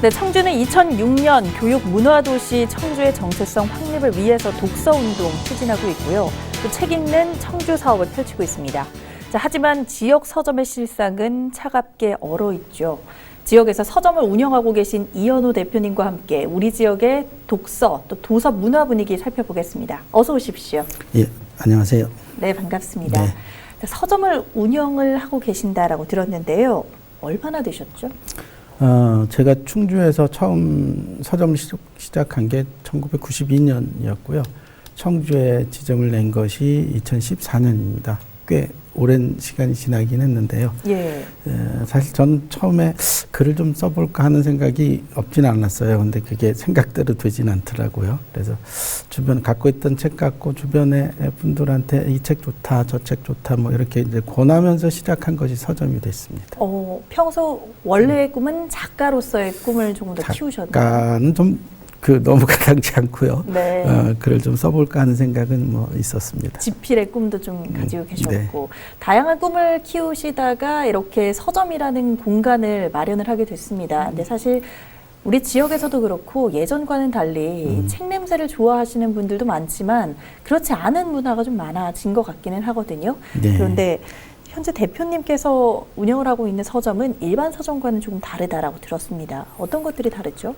네, 청주는 2006년 교육문화도시 청주의 정체성 확립을 위해서 독서운동 추진하고 있고요. 또 책 읽는 청주 사업을 펼치고 있습니다. 자, 하지만 지역 서점의 실상은 차갑게 얼어있죠. 지역에서 서점을 운영하고 계신 이현우 대표님과 함께 우리 지역의 독서, 또 도서 문화 분위기 살펴보겠습니다. 어서 오십시오. 예, 안녕하세요. 네, 반갑습니다. 네. 서점을 운영을 하고 계신다라고 들었는데요. 얼마나 되셨죠? 제가 충주에서 처음 서점을 시작한 게 1992년이었고요. 청주에 지점을 낸 것이 2014년입니다. 꽤 오랜 시간이 지나긴 했는데요. 예. 사실 저는 처음에 글을 좀 써볼까 하는 생각이 없진 않았어요. 근데 그게 생각대로 되진 않더라고요. 그래서 주변 갖고 있던 책 갖고 주변의 분들한테 이 책 좋다, 저 책 좋다, 뭐 이렇게 이제 권하면서 시작한 것이 서점이 됐습니다. 평소 원래의 꿈은 작가로서의 꿈을 조금 더 키우셨나요? 작가는 좀 너무 가당치 않고요. 네. 글을 좀 써볼까 하는 생각은 뭐 있었습니다. 집필의 꿈도 좀 가지고 계셨고, 네. 다양한 꿈을 키우시다가 이렇게 서점이라는 공간을 마련을 하게 됐습니다. 근데 사실 우리 지역에서도 그렇고 예전과는 달리 책 냄새를 좋아하시는 분들도 많지만 그렇지 않은 문화가 좀 많아진 것 같기는 하거든요. 네. 그런데 현재 대표님께서 운영을 하고 있는 서점은 일반 서점과는 조금 다르다라고 들었습니다. 어떤 것들이 다르죠?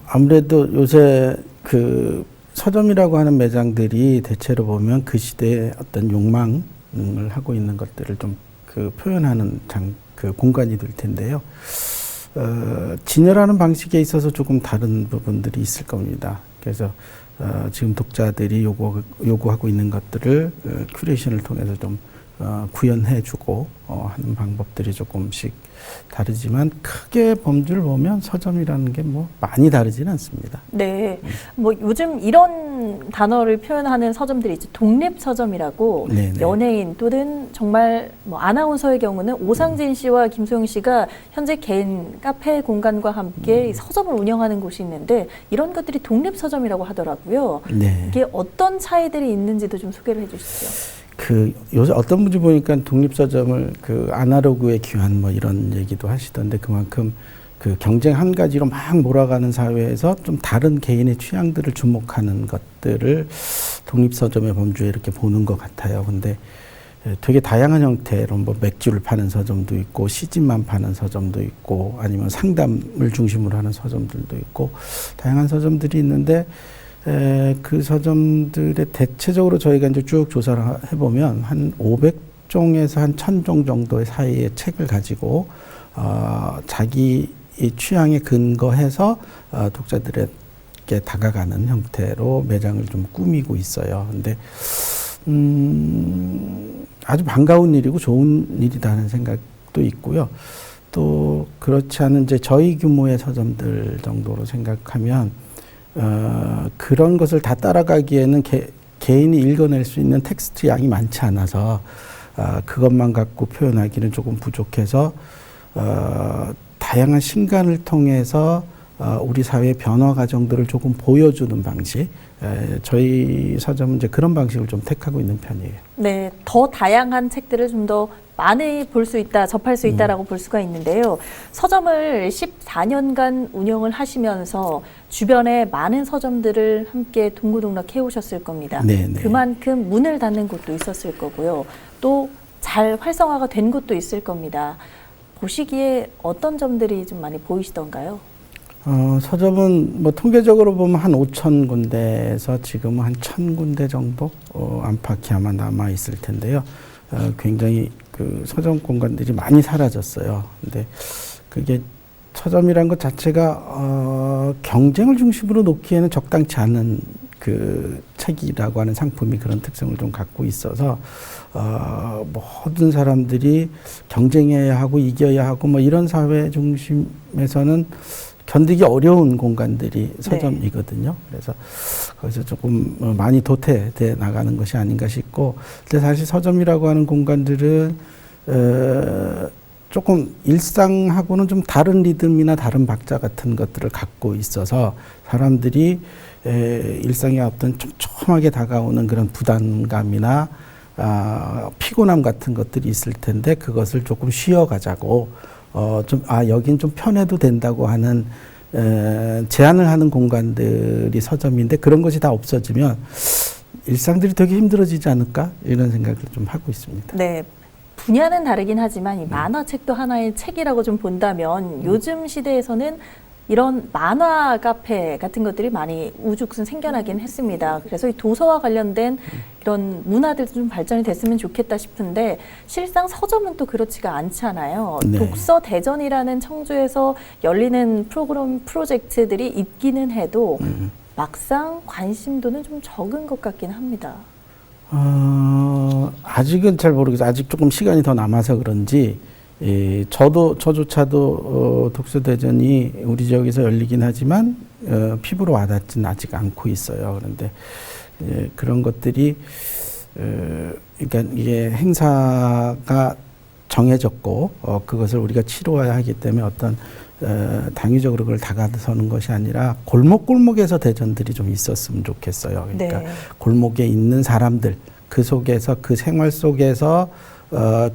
아무래도 요새 그 서점이라고 하는 매장들이 대체로 보면 그 시대의 어떤 욕망을 하고 있는 것들을 좀 표현하는 공간이 될 텐데요. 진열하는 방식에 있어서 조금 다른 부분들이 있을 겁니다. 그래서 지금 독자들이 요구하고 있는 것들을 큐레이션을 통해서 좀 구현해주고 하는 방법들이 조금씩 다르지만 크게 범주를 보면 서점이라는 게 뭐 많이 다르지는 않습니다. 네, 뭐 요즘 이런 단어를 표현하는 서점들이 있죠. 독립 서점이라고. 네네. 연예인 또는 정말 뭐 아나운서의 경우는 오상진 씨와 김소영 씨가 현재 개인 카페 공간과 함께 서점을 운영하는 곳이 있는데 이런 것들이 독립 서점이라고 하더라고요. 네. 이게 어떤 차이들이 있는지도 좀 소개를 해주시죠. 요새 어떤 분이 보니까 독립서점을 아날로그의 귀환 뭐 이런 얘기도 하시던데 그만큼 경쟁 한 가지로 막 몰아가는 사회에서 좀 다른 개인의 취향들을 주목하는 것들을 독립서점의 범주에 이렇게 보는 것 같아요. 근데 되게 다양한 형태로 뭐 맥주를 파는 서점도 있고 시집만 파는 서점도 있고 아니면 상담을 중심으로 하는 서점들도 있고 다양한 서점들이 있는데 그 서점들의 대체적으로 저희가 이제 쭉 조사를 해보면 한 500종에서 한 1000종 정도의 사이의 책을 가지고 자기 취향에 근거해서 독자들에게 다가가는 형태로 매장을 좀 꾸미고 있어요. 근데 아주 반가운 일이고 좋은 일이라는 생각도 있고요. 또 그렇지 않은 이제 저희 규모의 서점들 정도로 생각하면 그런 것을 다 따라가기에는 개인이 읽어낼 수 있는 텍스트 양이 많지 않아서 그것만 갖고 표현하기는 조금 부족해서 다양한 신간을 통해서 우리 사회의 변화 과정들을 조금 보여주는 방식, 저희 서점은 이제 그런 방식을 좀 택하고 있는 편이에요. 네, 더 다양한 책들을 좀 더 많이 볼 수 있다, 접할 수 있다라고 볼 수가 있는데요. 서점을 14년간 운영을 하시면서 주변에 많은 서점들을 함께 동고동락 해오셨을 겁니다. 네네. 그만큼 문을 닫는 곳도 있었을 거고요. 또 잘 활성화가 된 곳도 있을 겁니다. 보시기에 어떤 점들이 좀 많이 보이시던가요? 서점은 뭐 통계적으로 보면 한 5,000군데에서 지금은 한 1,000군데 정도 안팎이 아마 남아 있을 텐데요. 굉장히 서점 공간들이 많이 사라졌어요. 근데 그게 서점이란 것 자체가 경쟁을 중심으로 놓기에는 적당치 않은 책이라고 하는 상품이 그런 특성을 좀 갖고 있어서 모든 사람들이 경쟁해야 하고 이겨야 하고 뭐 이런 사회 중심에서는 견디기 어려운 공간들이 서점이거든요. 그래서 거기서 조금 많이 도태돼 나가는 것이 아닌가 싶고, 근데 사실 서점이라고 하는 공간들은 조금 일상하고는 좀 다른 리듬이나 다른 박자 같은 것들을 갖고 있어서 사람들이 일상에 어떤 촘촘하게 다가오는 그런 부담감이나 피곤함 같은 것들이 있을 텐데 그것을 조금 쉬어가자고 여긴 좀 편해도 된다고 하는 제안을 하는 공간들이 서점인데 그런 것이 다 없어지면 일상들이 되게 힘들어지지 않을까 이런 생각을 좀 하고 있습니다. 네. 분야는 다르긴 하지만 이 만화책도 하나의 책이라고 좀 본다면 요즘 시대에서는 이런 만화 카페 같은 것들이 많이 우죽순 생겨나긴 했습니다. 그래서 이 도서와 관련된 이런 문화들도 좀 발전이 됐으면 좋겠다 싶은데 실상 서점은 또 그렇지가 않잖아요. 네. 독서 대전이라는 청주에서 열리는 프로젝트들이 있기는 해도 막상 관심도는 좀 적은 것 같긴 합니다. 아직은 잘 모르겠어요. 아직 조금 시간이 더 남아서 그런지 저조차도 독서대전이 우리 지역에서 열리긴 하지만 피부로 와닿지는 아직 않고 있어요. 그런데 그런 것들이 그러니까 이게 행사가 정해졌고 그것을 우리가 치러야 하기 때문에 어떤 당위적으로 그걸 다가서는 것이 아니라 골목골목에서 대전들이 좀 있었으면 좋겠어요. 그러니까 네. 골목에 있는 사람들 그 속에서 그 생활 속에서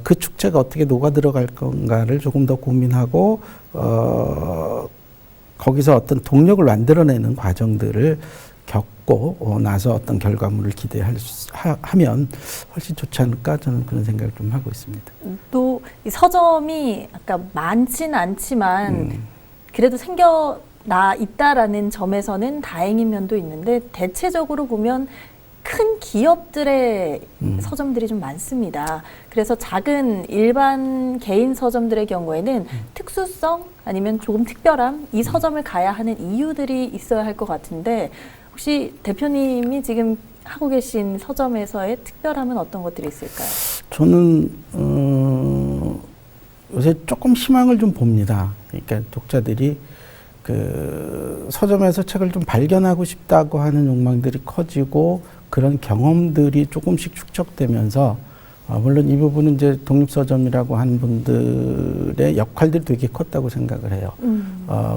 그 축제가 어떻게 녹아 들어갈 건가를 조금 더 고민하고 거기서 어떤 동력을 만들어내는 과정들을 겪고 나서 어떤 결과물을 기대하면 훨씬 좋지 않을까 저는 그런 생각을 좀 하고 있습니다. 또 이 서점이 아까 많진 않지만 그래도 생겨나 있다라는 점에서는 다행인 면도 있는데 대체적으로 보면 큰 기업들의 서점들이 좀 많습니다. 그래서 작은 일반 개인 서점들의 경우에는 특수성 아니면 조금 특별함, 이 서점을 가야 하는 이유들이 있어야 할 것 같은데 혹시 대표님이 지금 하고 계신 서점에서의 특별함은 어떤 것들이 있을까요? 저는 요새 조금 희망을 좀 봅니다. 그러니까 독자들이 그 서점에서 책을 좀 발견하고 싶다고 하는 욕망들이 커지고 그런 경험들이 조금씩 축적되면서 물론 이 부분은 이제 독립서점이라고 하는 분들의 역할들이 되게 컸다고 생각을 해요.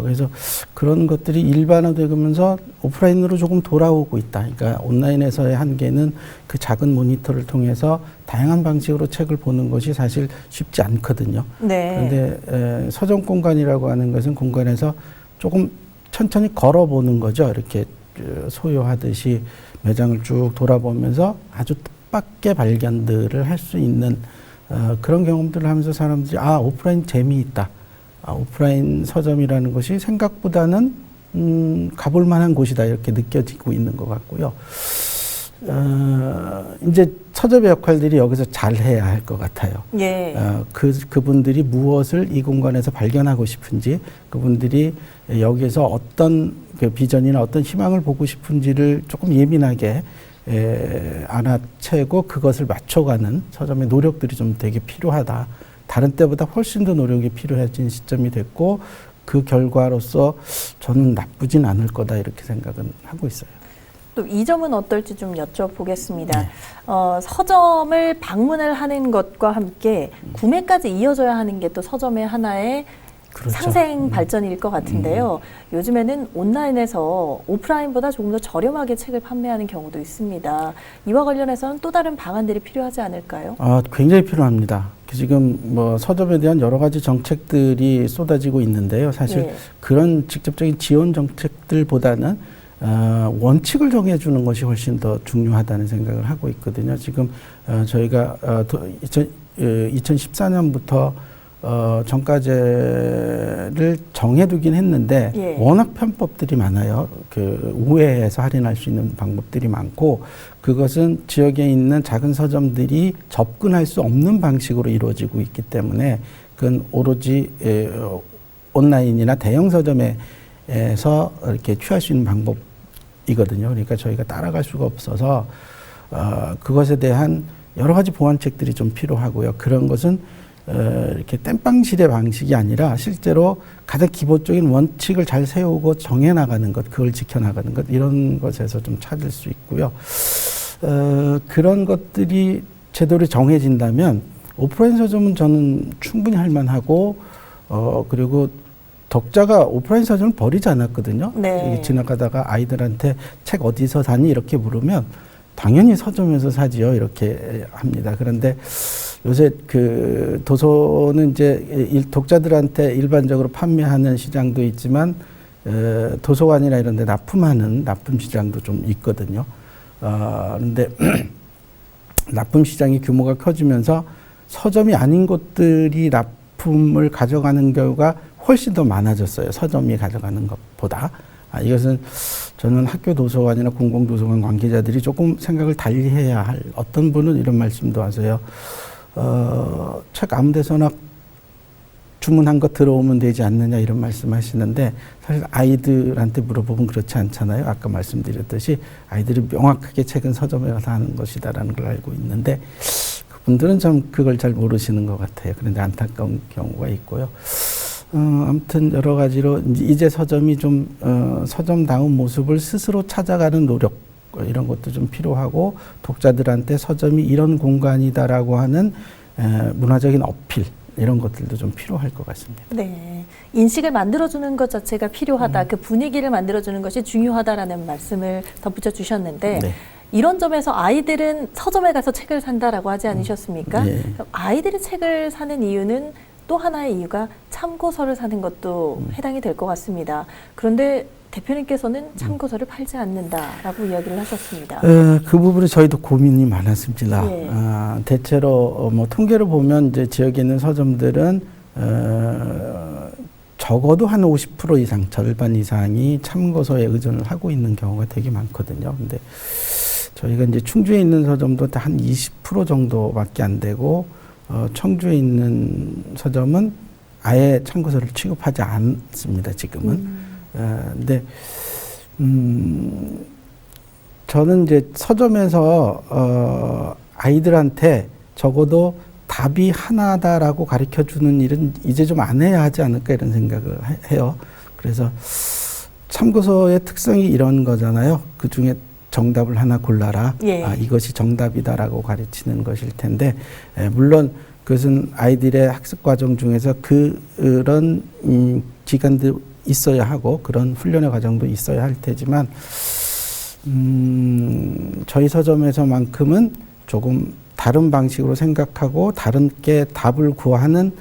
그래서 그런 것들이 일반화되면서 오프라인으로 조금 돌아오고 있다. 그러니까 온라인에서의 한계는 그 작은 모니터를 통해서 다양한 방식으로 책을 보는 것이 사실 쉽지 않거든요. 네. 그런데 서점 공간이라고 하는 것은 공간에서 조금 천천히 걸어보는 거죠. 이렇게 소요하듯이 매장을 쭉 돌아보면서 아주 뜻밖의 발견들을 할 수 있는 그런 경험들을 하면서 사람들이 오프라인 재미있다. 오프라인 서점이라는 것이 생각보다는 가볼 만한 곳이다 이렇게 느껴지고 있는 것 같고요. 이제 서점의 역할들이 여기서 잘해야 할 것 같아요. 예. 그분들이 무엇을 이 공간에서 발견하고 싶은지, 그분들이 여기에서 어떤 그 비전이나 어떤 희망을 보고 싶은지를 조금 예민하게 알아채고 그것을 맞춰가는 서점의 노력들이 좀 되게 필요하다. 다른 때보다 훨씬 더 노력이 필요해진 시점이 됐고 그 결과로서 저는 나쁘진 않을 거다 이렇게 생각은 하고 있어요. 또 이 점은 어떨지 좀 여쭤보겠습니다. 서점을 방문을 하는 것과 함께 구매까지 이어져야 하는 게 또 서점의 하나의 그렇죠. 상생 발전일 것 같은데요. 요즘에는 온라인에서 오프라인보다 조금 더 저렴하게 책을 판매하는 경우도 있습니다. 이와 관련해서는 또 다른 방안들이 필요하지 않을까요? 굉장히 필요합니다. 지금 뭐 서점에 대한 여러 가지 정책들이 쏟아지고 있는데요. 사실 네. 그런 직접적인 지원 정책들보다는 원칙을 정해주는 것이 훨씬 더 중요하다는 생각을 하고 있거든요. 지금 저희가 2014년부터 정가제를 정해두긴 했는데 예. 워낙 편법들이 많아요. 그 우회해서 할인할 수 있는 방법들이 많고 그것은 지역에 있는 작은 서점들이 접근할 수 없는 방식으로 이루어지고 있기 때문에 그건 오로지 온라인이나 대형 서점에서 이렇게 취할 수 있는 방법이거든요. 그러니까 저희가 따라갈 수가 없어서 그것에 대한 여러 가지 보완책들이 좀 필요하고요. 그런 것은 이렇게 땜빵질의 방식이 아니라 실제로 가장 기본적인 원칙을 잘 세우고 정해나가는 것, 그걸 지켜나가는 것, 이런 것에서 좀 찾을 수 있고요. 그런 것들이 제대로 정해진다면 오프라인 서점은 저는 충분히 할 만하고, 그리고 독자가 오프라인 서점을 버리지 않았거든요. 네. 지나가다가 아이들한테 책 어디서 사니? 이렇게 물으면 당연히 서점에서 사지요. 이렇게 합니다. 그런데 요새 그 도서는 이제 독자들한테 일반적으로 판매하는 시장도 있지만 도서관이나 이런 데 납품하는 납품 시장도 좀 있거든요. 그런데 납품 시장이 규모가 커지면서 서점이 아닌 곳들이 납품을 가져가는 경우가 훨씬 더 많아졌어요. 서점이 가져가는 것보다. 이것은 저는 학교 도서관이나 공공도서관 관계자들이 조금 생각을 달리해야 할, 어떤 분은 이런 말씀도 하세요. 책 아무 데서나 주문한 거 들어오면 되지 않느냐 이런 말씀하시는데, 사실 아이들한테 물어보면 그렇지 않잖아요. 아까 말씀드렸듯이 아이들이 명확하게 책은 서점에 가서 하는 것이다라는 걸 알고 있는데, 그분들은 참 그걸 잘 모르시는 것 같아요. 그런데 안타까운 경우가 있고요. 아무튼 여러 가지로 이제 서점이 좀 서점다운 모습을 스스로 찾아가는 노력, 이런 것도 좀 필요하고, 독자들한테 서점이 이런 공간이다라고 하는 문화적인 어필, 이런 것들도 좀 필요할 것 같습니다. 네, 인식을 만들어주는 것 자체가 필요하다. 그 분위기를 만들어주는 것이 중요하다라는 말씀을 덧붙여 주셨는데, 네. 이런 점에서 아이들은 서점에 가서 책을 산다라고 하지 않으셨습니까? 네. 아이들이 책을 사는 이유는 또 하나의 이유가 참고서를 사는 것도 해당이 될 것 같습니다. 그런데 대표님께서는 참고서를 팔지 않는다라고 이야기를 하셨습니다. 그 부분에 저희도 고민이 많았습니다. 예. 대체로 뭐 통계를 보면 이제 지역에 있는 서점들은 적어도 한 50% 이상, 절반 이상이 참고서에 의존을 하고 있는 경우가 되게 많거든요. 근데 저희가 이제 충주에 있는 서점도 한 20% 정도밖에 안 되고, 청주에 있는 서점은 아예 참고서를 취급하지 않습니다, 지금은. 근데, 저는 이제 서점에서, 아이들한테 적어도 답이 하나다라고 가르쳐 주는 일은 이제 좀 안 해야 하지 않을까 이런 생각을 해요. 그래서 참고서의 특성이 이런 거잖아요. 그 중에 정답을 하나 골라라. 예. 이것이 정답이다라고 가르치는 것일 텐데, 물론 그것은 아이들의 학습 과정 중에서 그런 기간도 있어야 하고 그런 훈련의 과정도 있어야 할 테지만, 저희 서점에서만큼은 조금 다른 방식으로 생각하고 다른게 답을 구하는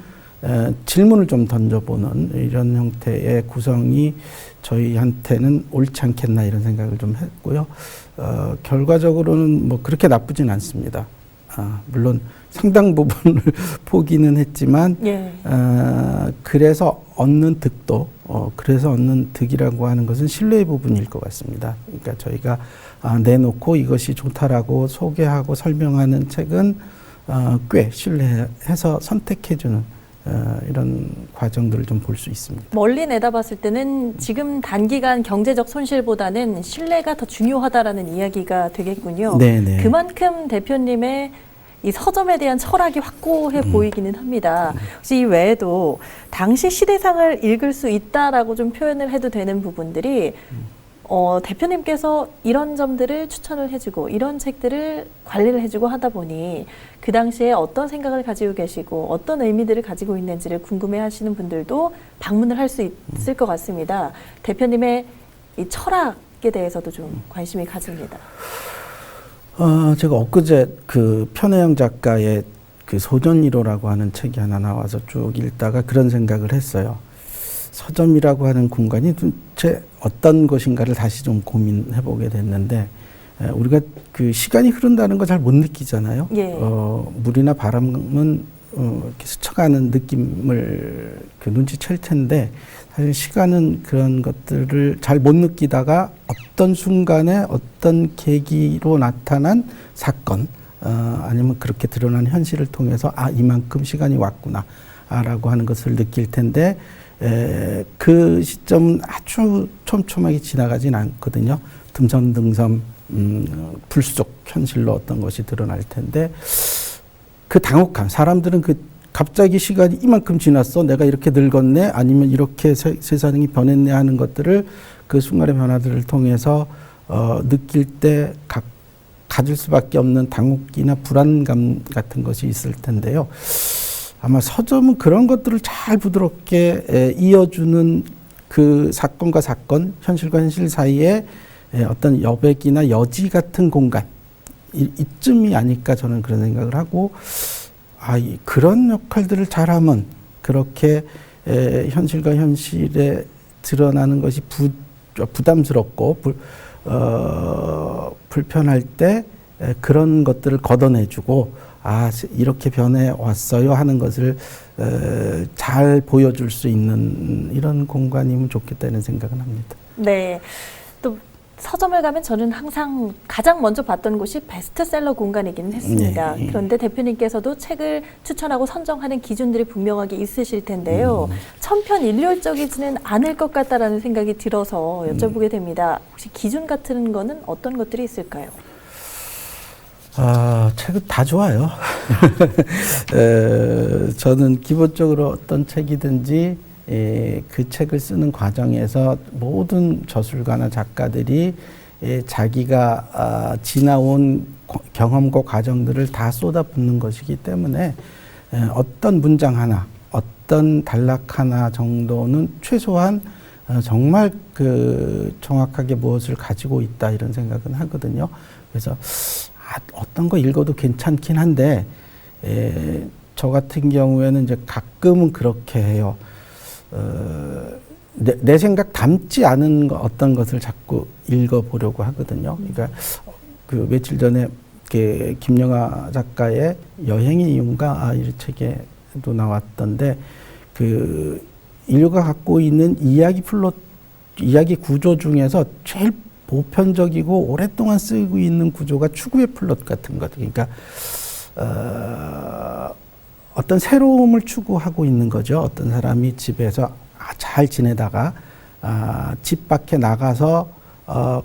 질문을 좀 던져보는 이런 형태의 구성이 저희한테는 옳지 않겠나 이런 생각을 좀 했고요. 결과적으로는 뭐 그렇게 나쁘진 않습니다. 물론 상당 부분을 포기는 했지만, 예. 그래서 얻는 득도, 그래서 얻는 득이라고 하는 것은 신뢰의 부분일 것 같습니다. 그러니까 저희가 내놓고 이것이 좋다라고 소개하고 설명하는 책은 꽤 신뢰해서 선택해주는 이런 과정들을 좀 볼 수 있습니다. 멀리 내다봤을 때는 지금 단기간 경제적 손실보다는 신뢰가 더 중요하다라는 이야기가 되겠군요. 네네. 그만큼 대표님의 이 서점에 대한 철학이 확고해 보이기는 합니다. 혹시 이 외에도 당시 시대상을 읽을 수 있다라고 좀 표현을 해도 되는 부분들이 대표님께서 이런 점들을 추천을 해주고 이런 책들을 관리를 해주고 하다 보니 그 당시에 어떤 생각을 가지고 계시고 어떤 의미들을 가지고 있는지를 궁금해하시는 분들도 방문을 할 수 있을 것 같습니다. 대표님의 이 철학에 대해서도 좀 관심이 가집니다. 제가 엊그제 그 편혜영 작가의 그 소전이로라고 하는 책이 하나 나와서 쭉 읽다가 그런 생각을 했어요. 서점이라고 하는 공간이 도대체 어떤 것인가를 다시 좀 고민해보게 됐는데, 우리가 그 시간이 흐른다는 거 잘 못 느끼잖아요. 예. 물이나 바람은 이렇게 스쳐가는 느낌을 그 눈치챌 텐데, 사실 시간은 그런 것들을 잘 못 느끼다가 어떤 순간에 어떤 계기로 나타난 사건, 아니면 그렇게 드러난 현실을 통해서 이만큼 시간이 왔구나 라고 하는 것을 느낄 텐데, 그 시점은 아주 촘촘하게 지나가진 않거든요. 듬성듬성 불수적 현실로 어떤 것이 드러날 텐데, 그 당혹함, 사람들은 갑자기 시간이 이만큼 지났어, 내가 이렇게 늙었네, 아니면 이렇게 세상이 변했네 하는 것들을 그 순간의 변화들을 통해서 느낄 때 가질 수밖에 없는 당혹이나 불안감 같은 것이 있을 텐데요. 아마 서점은 그런 것들을 잘 부드럽게 이어주는 그 사건과 사건, 현실과 현실 사이에 어떤 여백이나 여지 같은 공간, 이쯤이 아닐까 저는 그런 생각을 하고 그런 역할들을 잘하면 그렇게 현실과 현실에 드러나는 것이 부담스럽고 불편할 때 그런 것들을 걷어내주고 이렇게 변해왔어요 하는 것을 잘 보여줄 수 있는 이런 공간이면 좋겠다는 생각은 합니다. 네. 또 서점을 가면 저는 항상 가장 먼저 봤던 곳이 베스트셀러 공간이기는 했습니다. 네. 그런데 대표님께서도 책을 추천하고 선정하는 기준들이 분명하게 있으실 텐데요. 천편일률적이지는 않을 것 같다라는 생각이 들어서 여쭤보게 됩니다. 혹시 기준 같은 거는 어떤 것들이 있을까요? 책은 다 좋아요. 저는 기본적으로 어떤 책이든지 그 책을 쓰는 과정에서 모든 저술가나 작가들이 자기가 지나온 경험과 과정들을 다 쏟아붓는 것이기 때문에 어떤 문장 하나, 어떤 단락 하나 정도는 최소한 정말 정확하게 무엇을 가지고 있다 이런 생각은 하거든요. 그래서 어떤 거 읽어도 괜찮긴 한데 저 같은 경우에는 이제 가끔은 그렇게 해요. 내 생각 담지 않은 어떤 것을 자꾸 읽어보려고 하거든요. 그러니까 며칠 전에 김영하 작가의 여행의 이유인가 이 책에도 나왔던데 인류가 갖고 있는 이야기 구조 중에서 제일 보편적이고 오랫동안 쓰이고 있는 구조가 추구의 플롯 같은 것. 그러니까 어떤 새로움을 추구하고 있는 거죠. 어떤 사람이 집에서 잘 지내다가 집 밖에 나가서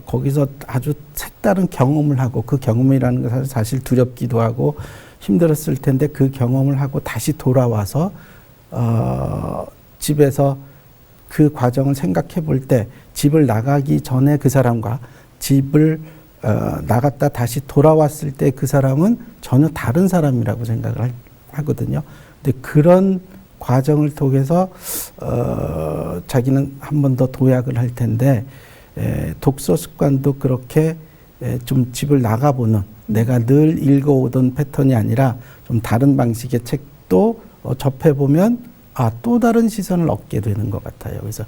거기서 아주 색다른 경험을 하고 그 경험이라는 것은 사실 두렵기도 하고 힘들었을 텐데 그 경험을 하고 다시 돌아와서 집에서 그 과정을 생각해 볼 때 집을 나가기 전에 그 사람과 집을 나갔다 다시 돌아왔을 때 그 사람은 전혀 다른 사람이라고 생각을 하거든요. 근데 그런 과정을 통해서 자기는 한 번 더 도약을 할 텐데 독서 습관도 그렇게 좀 집을 나가보는 내가 늘 읽어오던 패턴이 아니라 좀 다른 방식의 책도 접해보면 또 다른 시선을 얻게 되는 것 같아요. 그래서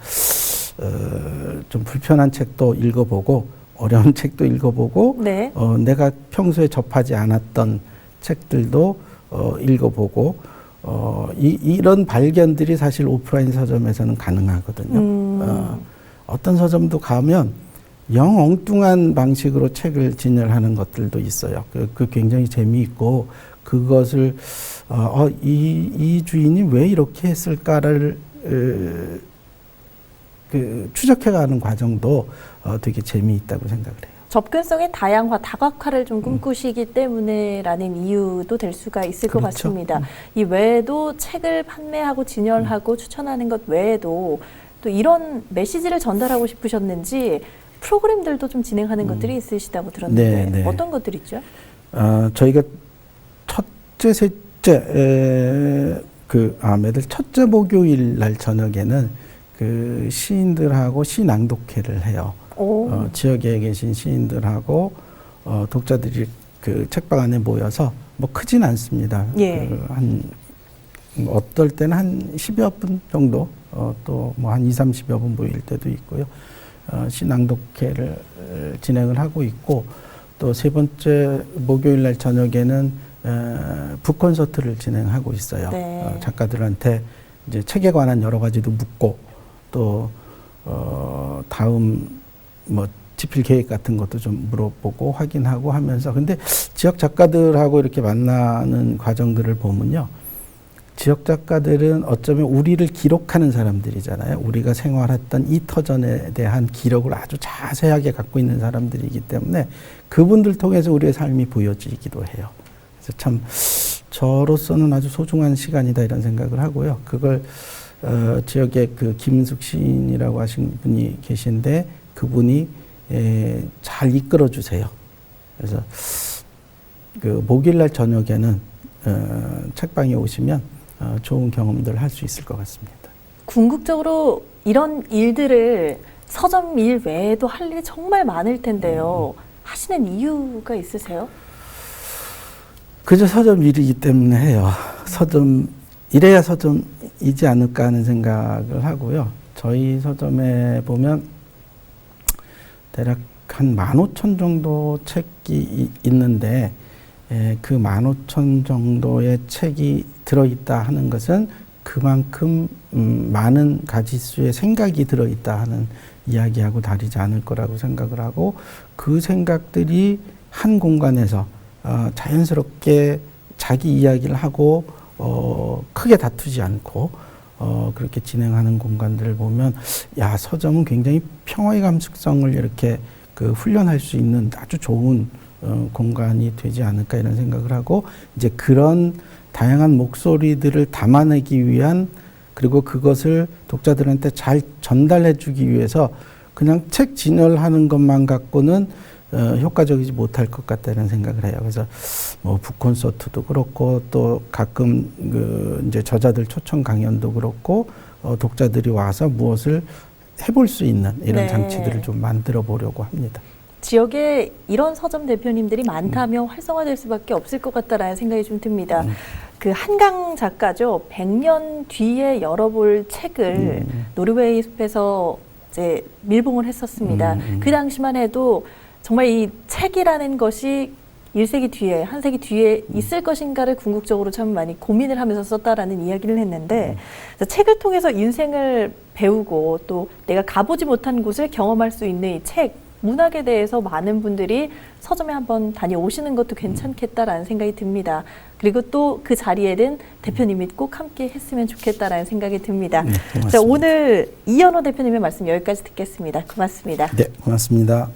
좀 불편한 책도 읽어보고 어려운 책도 읽어보고 네. 내가 평소에 접하지 않았던 책들도 읽어보고 이런 발견들이 사실 오프라인 서점에서는 가능하거든요. 어떤 서점도 가면 영 엉뚱한 방식으로 책을 진열하는 것들도 있어요. 그 굉장히 재미있고 그것을 이 주인이 왜 이렇게 했을까를 추적해가는 과정도 되게 재미있다고 생각을 해요. 접근성의 다양화, 다각화를 좀 꿈꾸시기 때문에라는 이유도 될 수가 있을 것 그렇죠. 같습니다. 이 외에도 책을 판매하고 진열하고 추천하는 것 외에도 또 이런 메시지를 전달하고 싶으셨는지 프로그램들도 좀 진행하는 것들이 있으시다고 들었는데 네. 어떤 것들 있죠? 저희가 첫째, 셋째 매달 첫째 목요일 날 저녁에는 시인들하고 시낭독회를 해요. 지역에 계신 시인들하고 독자들이 책방 안에 모여서 크진 않습니다. 예. 어떨 때는 한 10여 분 정도, 또 한 20, 30여 분 모일 때도 있고요. 시낭독회를 진행을 하고 있고 또 세 번째 목요일 날 저녁에는 북콘서트를 진행하고 있어요. 네. 작가들한테 이제 책에 관한 여러 가지도 묻고 또 다음 집필 계획 같은 것도 좀 물어보고 확인하고 하면서 근데 지역 작가들하고 이렇게 만나는 과정들을 보면요. 지역 작가들은 어쩌면 우리를 기록하는 사람들이잖아요. 우리가 생활했던 이 터전에 대한 기록을 아주 자세하게 갖고 있는 사람들이기 때문에 그분들 통해서 우리의 삶이 보여지기도 해요. 그래서 참 저로서는 아주 소중한 시간이다 이런 생각을 하고요. 그걸 지역에 김은숙 시인이라고 하신 분이 계신데 그분이 잘 이끌어 주세요. 그래서 목요일날 저녁에는 책방에 오시면 좋은 경험들을 할 수 있을 것 같습니다. 궁극적으로 이런 일들을 서점 일 외에도 할 일이 정말 많을 텐데요. 하시는 이유가 있으세요? 그저 서점 일이기 때문에 해요. 서점, 이래야 서점이지 않을까 하는 생각을 하고요. 저희 서점에 보면 대략 한 15,000 정도 책이 있는데, 그 15,000 정도의 책이 들어있다 하는 것은 그만큼 많은 가지수의 생각이 들어있다 하는 이야기하고 다르지 않을 거라고 생각을 하고, 그 생각들이 한 공간에서 자연스럽게 자기 이야기를 하고 크게 다투지 않고 그렇게 진행하는 공간들을 보면, 야, 서점은 굉장히 평화의 감수성을 이렇게 그 훈련할 수 있는 아주 좋은 공간이 되지 않을까 이런 생각을 하고, 이제 그런 다양한 목소리들을 담아내기 위한, 그리고 그것을 독자들한테 잘 전달해 주기 위해서 그냥 책 진열하는 것만 갖고는 효과적이지 못할 것 같다는 생각을 해요. 그래서 뭐 북콘서트도 그렇고, 또 가끔 그 이제 저자들 초청 강연도 그렇고, 독자들이 와서 무엇을 해볼 수 있는 이런 네. 장치들을 좀 만들어 보려고 합니다. 지역에 이런 서점 대표님들이 많다면 활성화될 수밖에 없을 것 같다라는 생각이 좀 듭니다. 그 한강 작가죠. 100년 뒤에 열어볼 책을 노르웨이 숲에서 이제 밀봉을 했었습니다. 그 당시만 해도 정말 이 책이라는 것이 1세기 뒤에, 한 세기 뒤에 있을 것인가를 궁극적으로 참 많이 고민을 하면서 썼다라는 이야기를 했는데, 책을 통해서 인생을 배우고 또 내가 가보지 못한 곳을 경험할 수 있는 이 책, 문학에 대해서 많은 분들이 서점에 한번 다녀오시는 것도 괜찮겠다라는 생각이 듭니다. 그리고 또 그 자리에는 대표님이 꼭 함께 했으면 좋겠다라는 생각이 듭니다. 네, 고맙습니다. 자, 오늘 이현호 대표님의 말씀 여기까지 듣겠습니다. 고맙습니다. 네, 고맙습니다.